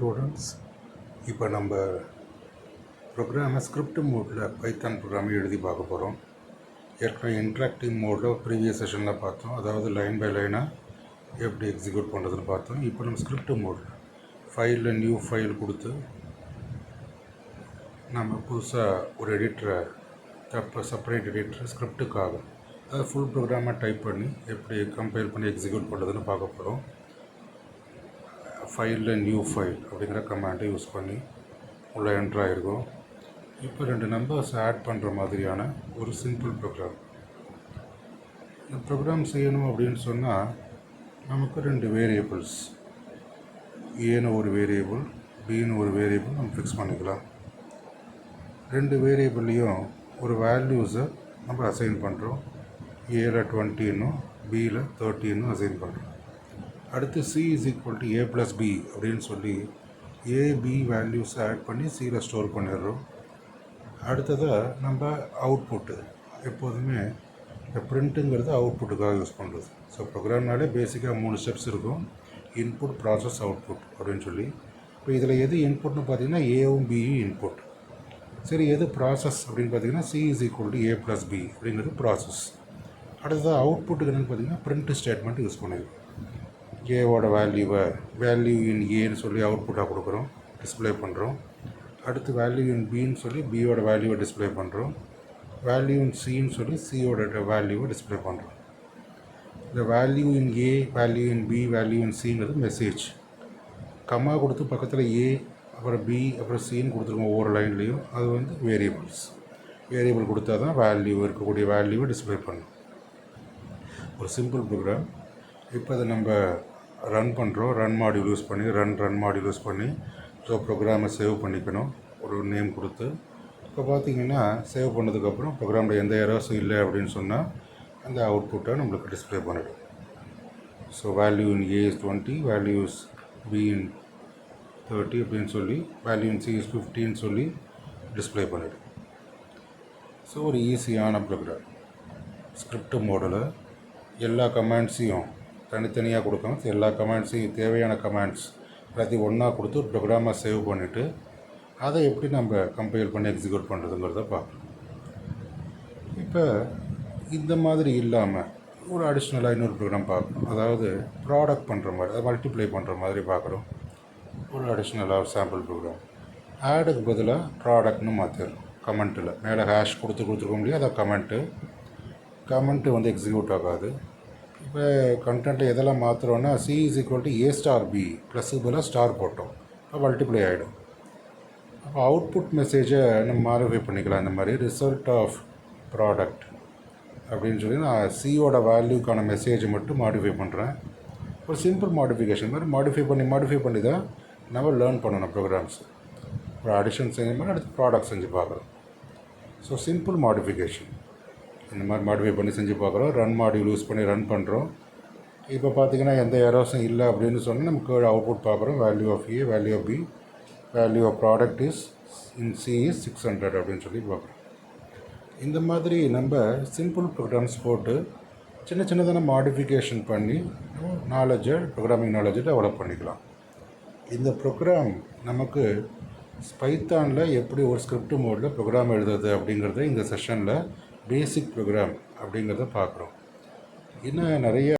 Students, இப்போ நம்ம ப்ரோக்ராமை ஸ்கிரிப்ட் மோடில் பைத்தான் ப்ரோக்ராமை எழுதி பார்க்க போகிறோம். ஏற்கனவே இன்ட்ராக்டிவ் மோடில் ப்ரீவியஸ் செஷனில் பார்த்தோம், அதாவது லைன் பை லைனாக எப்படி எக்ஸிக்யூட் பண்ணுறதுன்னு பார்த்தோம். இப்போ நம்ம ஸ்கிரிப்ட் மோடில் ஃபைலில் நியூ ஃபைல் கொடுத்து நம்ம புதுசாக ஒரு எடிட்டரை செப்பரேட் எடிட்டர் ஸ்கிரிப்டுக்காக அதாவது ஃபுல் ப்ரோக்ராமாக டைப் பண்ணி எப்படி கம்பைல் பண்ணி எக்ஸிக்யூட் பண்ணுறதுன்னு பார்க்க போகிறோம். ஃபைலில் நியூ ஃபைல் அப்படிங்கிற கமாண்டை யூஸ் பண்ணி உள்ளே என்ட்ரு ஆகிருக்கும். இப்போ 2 நம்பர்ஸ் ஆட் பண்ணுற மாதிரியான ஒரு சிம்பிள் ப்ரோக்ராம். இந்த ப்ரோக்ராம் செய்யணும் அப்படின்னு சொன்னால் நமக்கு 2 வேரியபிள்ஸ், ஏன்னு ஒரு வேரியபிள், பின்னு ஒரு வேரியபிள் நம்ம ஃபிக்ஸ் பண்ணிக்கலாம். 2 வேரியபிள்லேயும் ஒரு வேல்யூஸை நம்ம அசைன் பண்ணுறோம். ஏல 20ன்னும் பியில் 30ன்னும் அசைன் பண்ணுறோம். அடுத்து c = a + b அப்படின்னு சொல்லி ஏபி வேல்யூஸை ஆட் பண்ணி சியில் ஸ்டோர் பண்ணிடுறோம். அடுத்ததாக நம்ம அவுட்புட்டு, எப்போதுமே இந்த பிரிண்ட்டுங்கிறது அவுட்புட்டுக்காக யூஸ் பண்ணுறது. ஸோ ப்ரோக்ராம்னாலே பேசிக்காக 3 ஸ்டெப்ஸ் இருக்கும்: இன்புட், ப்ராசஸ், அவுட்புட் அப்படின்னு சொல்லி. இப்போ இதில் எது இன்புட்னு பார்த்தீங்கன்னா ஏவும் பியும் இன்புட். சரி, எது ப்ராசஸ் அப்படின்னு பார்த்தீங்கன்னா c = a + b அப்படிங்கிறது ப்ராசஸ். அடுத்ததாக அவுட்புட்டுக்கு என்னென்னு பார்த்தீங்கன்னா பிரிண்ட் ஸ்டேட்மெண்ட் யூஸ் பண்ணியிருக்கோம். ஏவோட வேல்யூ இன் ஏன்னு சொல்லி அவுட்புட்டாக கொடுக்குறோம், டிஸ்பிளே பண்ணுறோம். அடுத்து வேல்யூ இன் பின்னு சொல்லி பியோட வேல்யூவை டிஸ்பிளே பண்ணுறோம். வேல்யூ இன் சின்னு சொல்லி சியோட வேல்யூவை டிஸ்பிளே பண்ணுறோம். இந்த value in A, value in B, value in சிங்கிறது மெசேஜ். கம்மா கொடுத்து பக்கத்தில் ஏ, அப்புறம் பி, அப்புறம் சின்னு கொடுத்துருக்கோம் ஒவ்வொரு லைன்லேயும். அது வந்து வேரியபிள் கொடுத்தா தான் இருக்கக்கூடிய வேல்யூவை டிஸ்பிளே பண்ணும். ஒரு சிம்பிள் ப்ரோக்ராம். இப்போ அதை நம்ம ரன் பண்ணுறோம். ரன் மாடியூல் யூஸ் பண்ணி ஸோ ப்ரோக்ராமை சேவ் பண்ணிக்கணும், ஒரு நேம் கொடுத்து. இப்போ பார்த்தீங்கன்னா சேவ் பண்ணதுக்கப்புறம் ப்ரோக்ராமில் எந்த எரர்ஸும் இல்லை அப்படின்னு சொன்னால் அந்த அவுட்புட்டை நம்மளுக்கு டிஸ்பிளே பண்ணிடும். So value in A is 20, value is be in 30 அப்படின்னு சொல்லி, வேல்யூ இன் சி இஸ் 15 சொல்லி டிஸ்பிளே பண்ணிடும். ஸோ ஒரு ஈஸியான ப்ரோக்ராம். ஸ்கிரிப்ட் மோடில் எல்லா கமாண்ட்ஸையும் தனித்தனியாக கொடுக்கணும். எல்லா கமாண்ட்ஸையும், தேவையான கமாண்ட்ஸ் எல்லாத்தையும் ஒன்றா கொடுத்து ப்ரோக்ராமாக சேவ் பண்ணிவிட்டு அதை எப்படி நம்ம கம்பைல் பண்ணி எக்ஸிக்யூட் பண்ணுறதுங்கிறத பார்க்கணும். இப்போ இந்த மாதிரி இல்லாமல் ஒரு அடிஷ்னலாக இன்னொரு ப்ரோக்ராம் பார்க்கணும். அதாவது ப்ராடக்ட் பண்ணுற மாதிரி, அதை மல்டிப்ளை பண்ணுற மாதிரி பார்க்குறோம். ஒரு அடிஷ்னலாக சாம்பிள் ப்ரோக்ராம். ஆடுக்கு பதிலாக ப்ராடக்ட்னு மாற்றிடுறோம். கமெண்ட்டில் மேலே ஹேஷ் கொடுத்துருக்கோம் இல்லையா, அதை கமெண்ட்டு வந்து எக்ஸிக்யூட் ஆகாது. இப்போ கண்டென்ட்டில் எதெல்லாம் மாற்றுறோன்னா c = a * b ப்ளஸ்ஸுக்கு பதிலாக ஸ்டார் போட்டோம், இப்போ மல்டிப்ளை ஆகிடும். அப்போ அவுட்புட் மெசேஜை நம்ம மாடிஃபை பண்ணிக்கலாம். இந்த மாதிரி ரிசல்ட் ஆஃப் ப்ராடக்ட் அப்படின்னு சொல்லி நான் சியோட வேல்யூக்கான மெசேஜை மட்டும் மாடிஃபை பண்ணுறேன். ஒரு சிம்பிள் மாடிஃபிகேஷன் மாதிரி மாடிஃபை பண்ணி தான் நம்ம லேர்ன் பண்ணணும் ப்ரோக்ராம்ஸ். ஒரு அடிஷன் செஞ்ச மாதிரி அடுத்து ப்ராடக்ட் செஞ்சு பார்க்குறோம். ஸோ சிம்பிள் மாடிஃபிகேஷன் இந்த மாதிரி மாடிஃபை பண்ணி செஞ்சு பார்க்குறோம். ரன் மாடியூல் யூஸ் பண்ணி ரன் பண்ணுறோம். இப்போ பார்த்திங்கன்னா எந்த எரர்ஸும் இல்லை அப்படின்னு சொன்னால் நமக்கு அவுட்புட் பார்க்குறோம். Value of A, value of B, value of product is in C is 600 அப்படின்னு சொல்லி பார்க்குறோம். இந்த மாதிரி நம்ம சிம்பிள் ப்ரோக்ராம்ஸ் போட்டு சின்னதான மாடிஃபிகேஷன் பண்ணி ப்ரோக்ராமிங் நாலேஜை டெவலப் பண்ணிக்கலாம். இந்த ப்ரோக்ராம் நமக்கு பைத்தானில் எப்படி ஒரு ஸ்கிரிப்ட் மோடில் ப்ரோக்ராம் எழுதுறது அப்படிங்கிறத இந்த செஷனில் பேசிக் ப்ரோக்ராம் அப்படிங்கிறத பார்க்குறோம். இன்னும் நிறைய